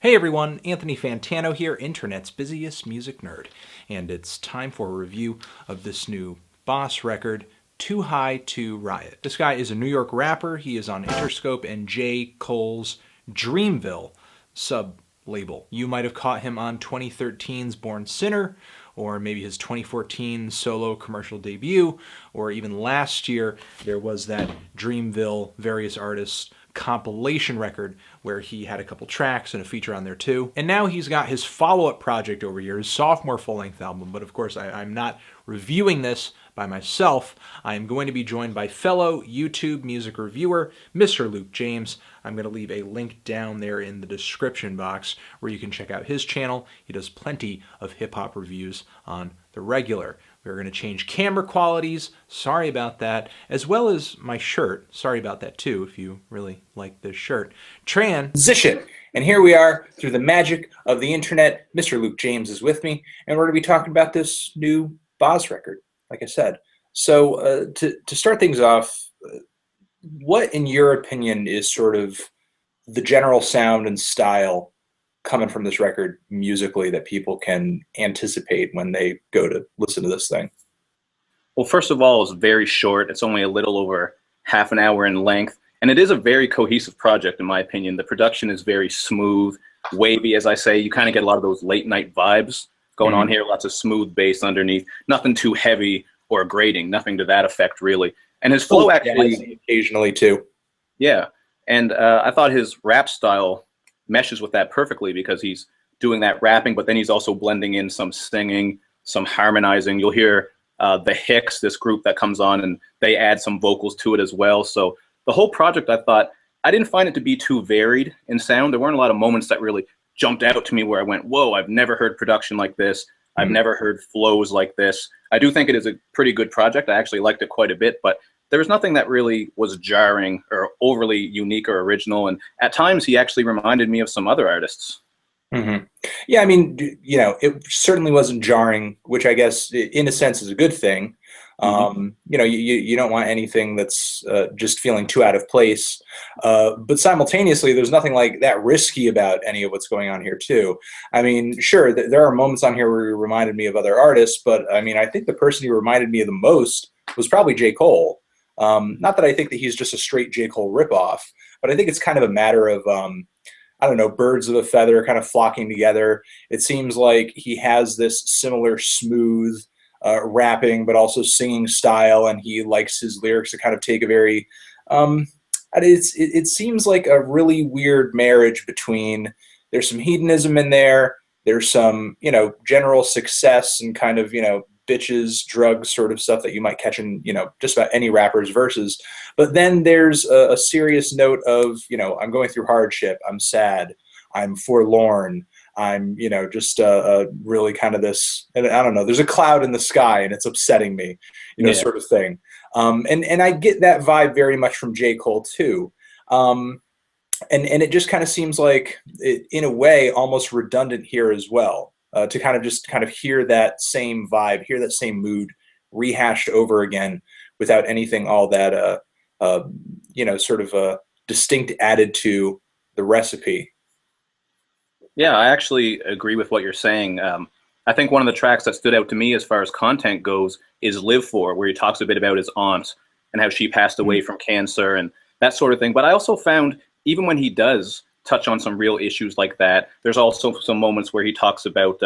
Hey everyone, Anthony Fantano here, internet's busiest music nerd, and it's time for a review of this new Boss record, Too High to Riot. This guy is a New York rapper. He is on Interscope and J. Cole's Dreamville sub-label. You might have caught him on 2013's Born Sinner, or maybe his 2014 solo commercial debut, or even last year there was that Dreamville various artists compilation record where he had a couple tracks and a feature on there too. And now he's got his follow-up project over here, his sophomore full-length album. But of course, I'm not reviewing this by myself. I am going to be joined by fellow YouTube music reviewer, Mr. Luke James. I'm going to leave a link down there in the description box where you can check out his channel. He does plenty of hip-hop reviews on the regular. We're going to change camera qualities, sorry about that, as well as my shirt, sorry about that too, if you really like this shirt. Transition! And here we are, through the magic of the internet. Mr. Luke James is with me, and we're going to be talking about this new Boz record, like I said. So to start things off, what, in your opinion, is sort of the general sound and style coming from this record musically that people can anticipate when they go to listen to this thing? Well, first of all, it's very short. It's only a little over half an hour in length. And it is a very cohesive project, in my opinion. The production is very smooth, wavy, as I say. You kind of get a lot of those late night vibes going on here. Lots of smooth bass underneath. Nothing too heavy or grating. Nothing to that effect, really. And his flow actually... occasionally, too. Yeah. And I thought his rap style meshes with that perfectly because he's doing that rapping, but then he's also blending in some singing, some harmonizing. You'll hear the Hicks, this group that comes on, and they add some vocals to it as well. So the whole project, I thought, I didn't find it to be too varied in sound. There weren't a lot of moments that really jumped out to me where I went, whoa, I've never heard production like this. I've never heard flows like this. I do think it is a pretty good project. I actually liked it quite a bit, but there was nothing that really was jarring or overly unique or original. And at times, he actually reminded me of some other artists. Yeah, I mean, you know, it certainly wasn't jarring, which I guess, in a sense, is a good thing. You know, you don't want anything that's just feeling too out of place. But simultaneously, there's nothing like that risky about any of what's going on here, too. I mean, sure, there are moments on here where he reminded me of other artists, but I mean, I think the person who reminded me of the most was probably J. Cole. Not that I think that he's just a straight J. Cole ripoff, but I think it's kind of a matter of, I don't know, birds of a feather kind of flocking together. It seems like he has this similar smooth rapping, but also singing style, and he likes his lyrics to kind of take a very, it seems like a really weird marriage between, there's some hedonism in there, there's some, you know, general success and kind of, you know, bitches, drugs sort of stuff that you might catch in, you know, just about any rapper's verses. But then there's a serious note of, you know, I'm going through hardship, I'm sad, I'm forlorn, I'm, you know, just really kind of this, and I don't know, there's a cloud in the sky and it's upsetting me, you know, sort of thing. And I get that vibe very much from J. Cole too. And it just kind of seems like, in a way, almost redundant here as well. To kind of hear that same vibe, hear that same mood rehashed over again without anything all that, you know, sort of distinct added to the recipe. Yeah, I actually agree with what you're saying. I think one of the tracks that stood out to me as far as content goes is Live For, where he talks a bit about his aunt and how she passed away from cancer and that sort of thing. But I also found, even when he does touch on some real issues like that, there's also some moments where he talks about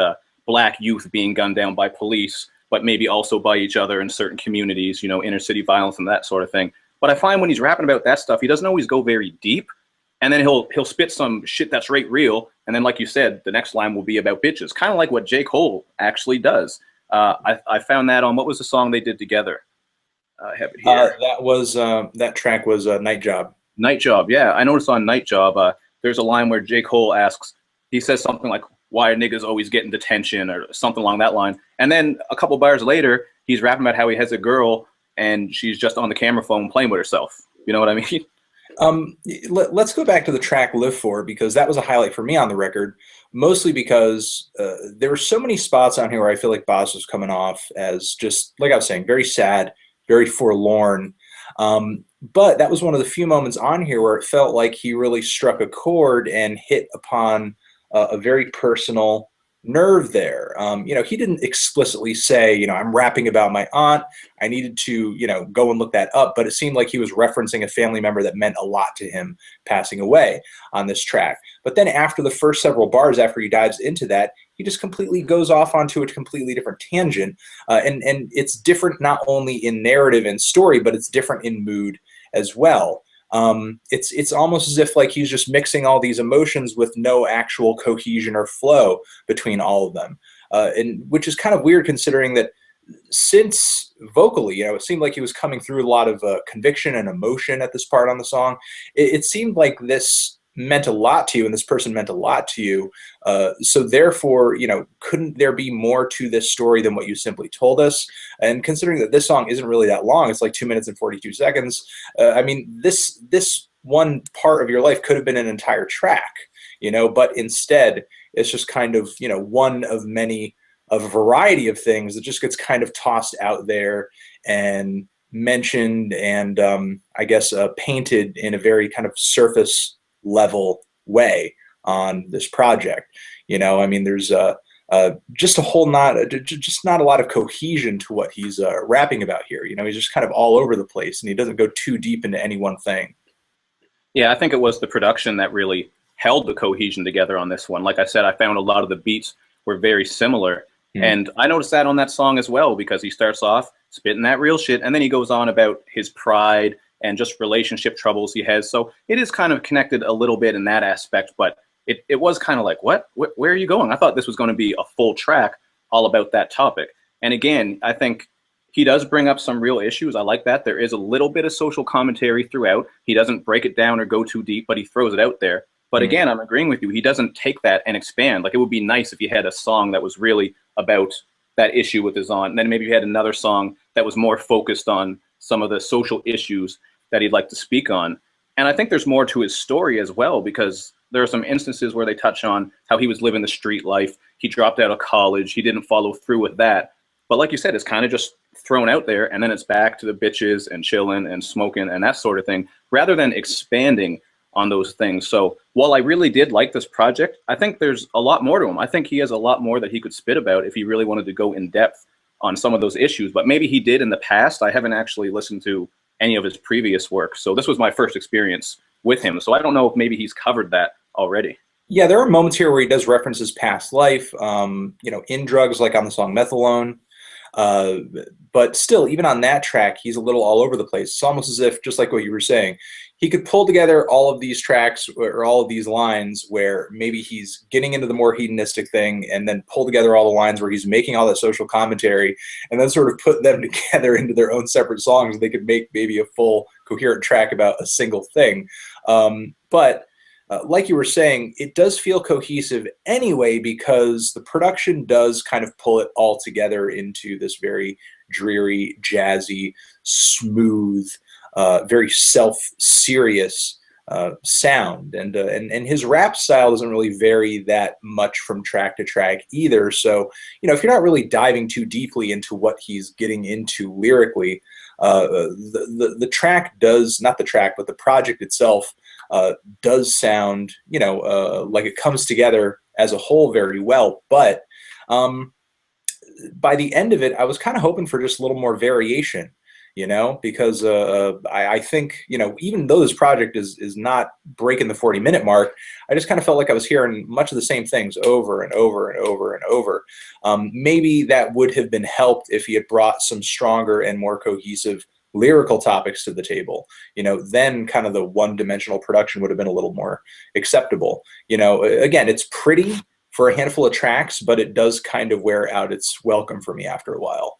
black youth being gunned down by police, but maybe also by each other in certain communities, you know, inner city violence and that sort of thing. But I find when he's rapping about that stuff, he doesn't always go very deep. And then he'll spit some shit that's right real. And then, like you said, the next line will be about bitches, kind of like what J. Cole actually does. I found that on, what was the song they did together? I have it here. That track was Night Job. Night Job, yeah. I noticed on Night Job, there's a line where J. Cole asks, he says something like, why are niggas always getting detention, or something along that line. And then a couple bars later, he's rapping about how he has a girl and she's just on the camera phone playing with herself. You know what I mean? Let's go back to the track Live For, because that was a highlight for me on the record, mostly because there were so many spots on here where I feel like Boz was coming off as just, like I was saying, very sad, very forlorn. But that was one of the few moments on here where it felt like he really struck a chord and hit upon a very personal nerve there. He didn't explicitly say, I'm rapping about my aunt. I needed to, go and look that up, but it seemed like he was referencing a family member that meant a lot to him passing away on this track. But then after the first several bars, after he dives into that, he just completely goes off onto a completely different tangent. And it's different not only in narrative and story, but it's different in mood as well. It's almost as if like he's just mixing all these emotions with no actual cohesion or flow between all of them, and which is kind of weird considering that since vocally, it seemed like he was coming through a lot of conviction and emotion at this part on the song. It seemed like this meant a lot to you and this person meant a lot to you. So therefore, couldn't there be more to this story than what you simply told us? And considering that this song isn't really that long, it's like 2 minutes and 42 seconds. This one part of your life could have been an entire track, but instead it's just kind of, one of many of a variety of things that just gets kind of tossed out there and mentioned and I guess painted in a very kind of surface level way on this project. There's just a whole just not a lot of cohesion to what he's rapping about here. He's just kind of all over the place and he doesn't go too deep into any one thing. Yeah, I think it was the production that really held the cohesion together on this one. Like I said, I found a lot of the beats were very similar. And I noticed that on that song as well, because he starts off spitting that real shit and then he goes on about his pride and just relationship troubles he has. So it is kind of connected a little bit in that aspect, but it was kind of like, what? Where are you going? I thought this was going to be a full track all about that topic. And again, I think he does bring up some real issues. I like that. There is a little bit of social commentary throughout. He doesn't break it down or go too deep, but he throws it out there. But again, I'm agreeing with you. He doesn't take that and expand. Like, it would be nice if he had a song that was really about that issue with his aunt. And then maybe you had another song that was more focused on some of the social issues that he'd like to speak on. And I think there's more to his story as well, because there are some instances where they touch on how he was living the street life. He dropped out of college. He didn't follow through with that. But like you said, it's kind of just thrown out there, and then it's back to the bitches and chilling and smoking and that sort of thing, rather than expanding on those things. So while I really did like this project, I think there's a lot more to him. I think he has a lot more that he could spit about if he really wanted to go in depth on some of those issues. But maybe he did in the past. I haven't actually listened to any of his previous work. So this was my first experience with him. So I don't know if maybe he's covered that already. Yeah, there are moments here where he does reference his past life, in drugs, like on the song METHYLINE. But still, even on that track, he's a little all over the place. It's almost as if, just like what you were saying, he could pull together all of these tracks or all of these lines where maybe he's getting into the more hedonistic thing and then pull together all the lines where he's making all that social commentary and then sort of put them together into their own separate songs. They could make maybe a full coherent track about a single thing. But like you were saying, it does feel cohesive anyway, because the production does kind of pull it all together into this very dreary, jazzy, smooth, very self-serious sound. And his rap style doesn't really vary that much from track to track either. So, if you're not really diving too deeply into what he's getting into lyrically, the track does, not the track, but the project itself does sound, like it comes together as a whole very well. But by the end of it, I was kind of hoping for just a little more variation, because I think, even though this project is not breaking the 40-minute mark, I just kind of felt like I was hearing much of the same things over and over and over and over. Maybe that would have been helped if he had brought some stronger and more cohesive lyrical topics to the table. Then kind of the one-dimensional production would have been a little more acceptable. Again, it's pretty for a handful of tracks, but it does kind of wear out its welcome for me after a while.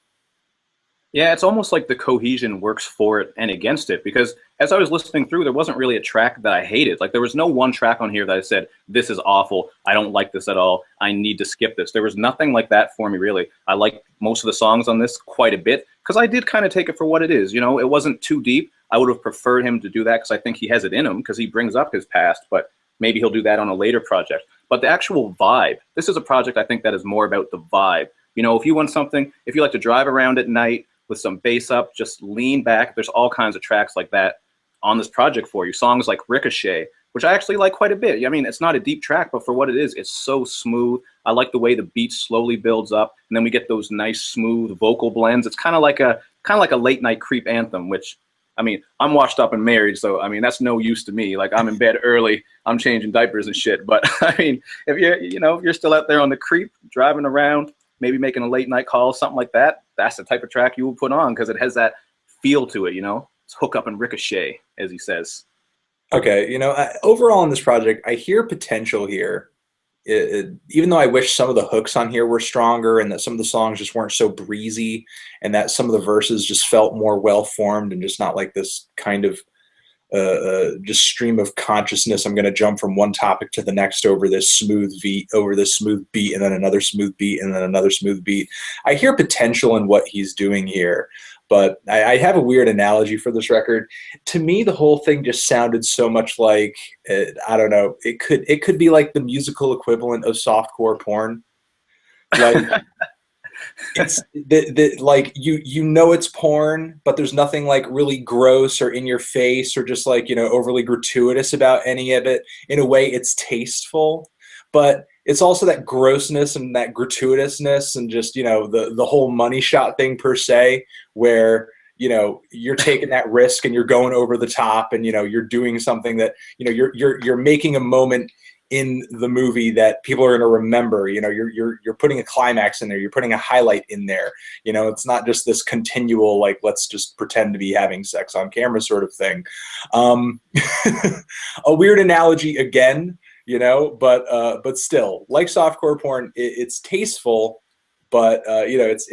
Yeah, it's almost like the cohesion works for it and against it, because as I was listening through, there wasn't really a track that I hated. Like, there was no one track on here that I said, this is awful, I don't like this at all, I need to skip this. There was nothing like that for me, really. I liked most of the songs on this quite a bit, because I did kind of take it for what it is. It wasn't too deep. I would have preferred him to do that, because I think he has it in him, because he brings up his past, but maybe he'll do that on a later project. But the actual vibe, this is a project I think that is more about the vibe. If you want something, if you like to drive around at night with some bass up, just lean back. There's all kinds of tracks like that on this project for you. Songs like Ricochet, which I actually like quite a bit. I mean, it's not a deep track, but for what it is, it's so smooth. I like the way the beat slowly builds up, and then we get those nice smooth vocal blends. It's kind of like a late night creep anthem, which, I mean, I'm washed up and married, so I mean that's no use to me. Like, I'm in bed early, I'm changing diapers and shit. But I mean, if you're still out there on the creep, driving around, maybe making a late night call, something like that, that's the type of track you will put on because it has that feel to it. It's hook up and ricochet, as he says. Okay, overall in this project, I hear potential here. Even though I wish some of the hooks on here were stronger and that some of the songs just weren't so breezy and that some of the verses just felt more well-formed and just not like this kind of just stream of consciousness. I'm going to jump from one topic to the next over this smooth beat, and then another smooth beat, and then another smooth beat. I hear potential in what he's doing here, but I have a weird analogy for this record. To me, the whole thing just sounded so much like, I don't know, it could be like the musical equivalent of softcore porn. Like, it's like it's porn, but there's nothing like really gross or in your face or just like overly gratuitous about any of it. In a way, it's tasteful, but it's also that grossness and that gratuitousness and just the whole money shot thing per se, where you're taking that risk and you're going over the top and you're doing something that you're making a moment in the movie that people are going to remember. You're putting a climax in there, you're putting a highlight in there. It's not just this continual like let's just pretend to be having sex on camera sort of thing. A weird analogy again, but still, like softcore porn, it's tasteful, but it's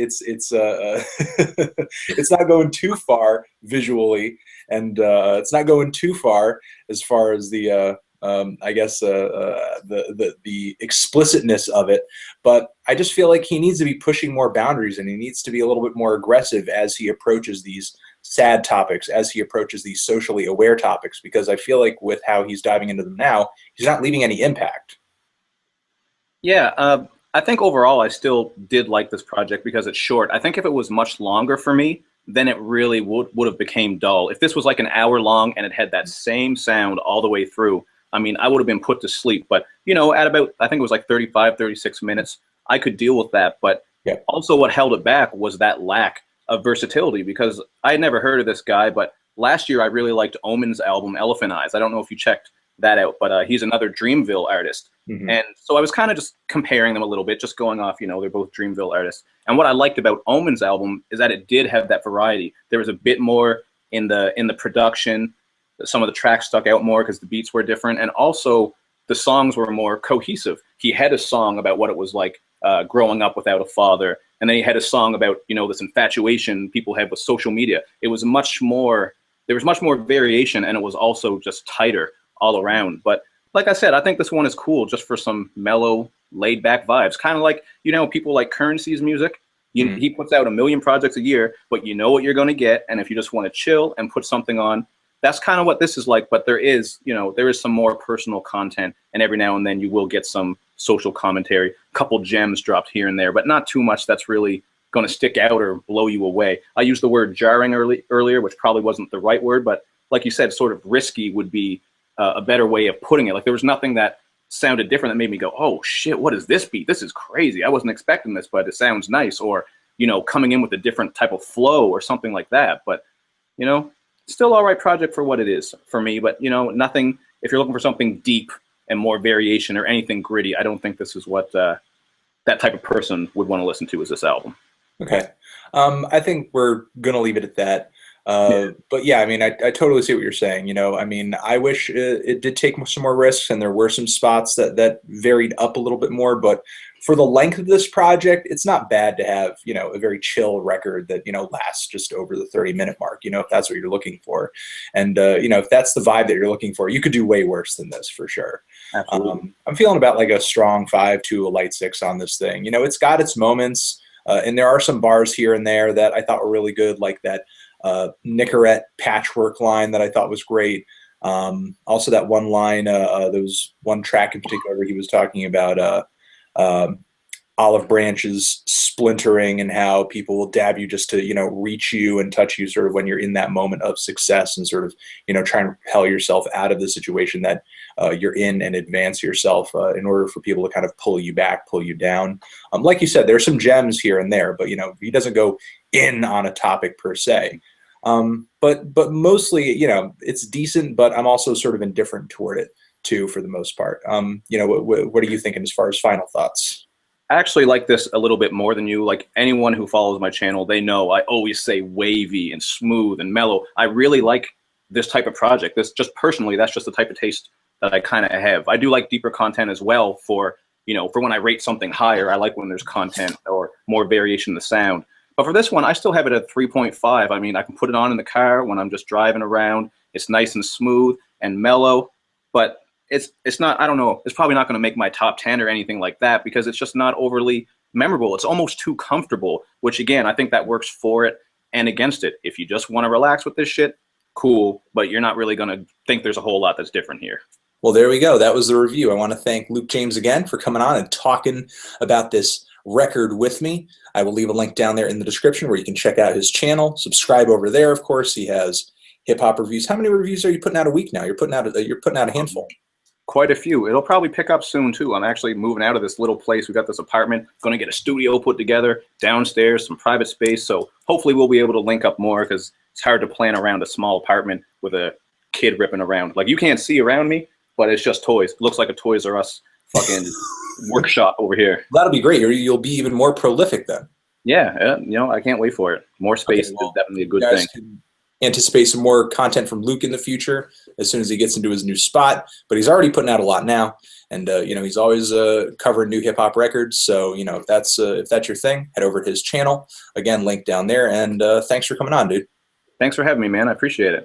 it's not going too far visually, and it's not going too far as the I guess the explicitness of it. But I just feel like he needs to be pushing more boundaries, and he needs to be a little bit more aggressive as he approaches these sad topics, as he approaches these socially aware topics, because I feel like with how he's diving into them now, he's not leaving any impact. Yeah, I think overall I still did like this project because it's short. I think if it was much longer for me, then it really would have became dull. If this was like an hour long and it had that same sound all the way through, I mean, I would have been put to sleep. But, at about, I think it was like 35, 36 minutes, I could deal with that. But yeah. Also what held it back was that lack of versatility, because I had never heard of this guy, but last year I really liked Omen's album, Elephant Eyes. I don't know if you checked that out, but he's another Dreamville artist. Mm-hmm. And so I was kind of just comparing them a little bit, just going off, they're both Dreamville artists. And what I liked about Omen's album is that it did have that variety. There was a bit more in the production. Some of the tracks stuck out more because the beats were different, and also the songs were more cohesive. He had a song about what it was like growing up without a father, and then he had a song about this infatuation people have with social media. It was there was much more variation, and it was also just tighter all around. But like I said, I think this one is cool just for some mellow, laid back vibes, kind of like people like Currency's music. He puts out 1 million projects a year, but you know what you're going to get, and if you just want to chill and put something on, that's kind of what this is like. But there is some more personal content, and every now and then you will get some social commentary, a couple gems dropped here and there, but not too much that's really going to stick out or blow you away. I used the word jarring earlier, which probably wasn't the right word, but like you said, sort of risky would be a better way of putting it. Like, there was nothing that sounded different that made me go, oh shit, what is this beat? This is crazy. I wasn't expecting this, but it sounds nice. Or, coming in with a different type of flow or something like that. But, still all right project for what it is for me, but nothing. If you're looking for something deep and more variation or anything gritty, I don't think this is what that type of person would want to listen to, is this album. Okay. I think we're gonna leave it at that. But yeah, I mean, I totally see what you're saying. I mean, I wish it did take some more risks, and there were some spots that varied up a little bit more, but for the length of this project, it's not bad to have, a very chill record that, lasts just over the 30-minute mark, if that's what you're looking for. And, if that's the vibe that you're looking for, you could do way worse than this for sure. Absolutely. I'm feeling about like a strong 5 to a light 6 on this thing. It's got its moments, and there are some bars here and there that I thought were really good, like that Nicorette patchwork line that I thought was great. Also that one line, there was one track in particular where he was talking about olive branches splintering and how people will dab you just to, reach you and touch you sort of when you're in that moment of success and sort of, trying to propel yourself out of the situation that you're in and advance yourself in order for people to kind of pull you back, pull you down. Like you said, there's some gems here and there, but he doesn't go in on a topic per se. But mostly, it's decent, but I'm also sort of indifferent toward it too, for the most part. What are you thinking as far as final thoughts? I actually like this a little bit more than you. Like anyone who follows my channel, they know I always say wavy and smooth and mellow. I really like this type of project. This just personally, that's just the type of taste that I kind of have. I do like deeper content as well for when I rate something higher. I like when there's content or more variation in the sound. But for this one, I still have it at 3.5. I mean, I can put it on in the car when I'm just driving around. It's nice and smooth and mellow, but it's not, I don't know, it's probably not going to make my top 10 or anything like that because it's just not overly memorable. It's almost too comfortable, which again, I think that works for it and against it. If you just want to relax with this shit, cool, but you're not really going to think there's a whole lot that's different here. Well, there we go. That was the review. I want to thank Luke James again for coming on and talking about this record with me. I will leave a link down there in the description where you can check out his channel. Subscribe over there, of course. He has hip-hop reviews. How many reviews are you putting out a week now? You're putting out a handful. Quite a few. It'll probably pick up soon too. I'm actually moving out of this little place. We got this apartment. Going to get a studio put together downstairs, some private space. So hopefully we'll be able to link up more because it's hard to plan around a small apartment with a kid ripping around. Like you can't see around me, but it's just toys. It looks like a Toys R Us fucking workshop over here. That'll be great. You'll be even more prolific then. Yeah, I can't wait for it. More space is definitely a good thing. Can anticipate some more content from Luke in the future as soon as he gets into his new spot. But he's already putting out a lot now, and he's always covering new hip hop records. So if that's your thing, head over to his channel. Again, link down there. And thanks for coming on, dude. Thanks for having me, man. I appreciate it.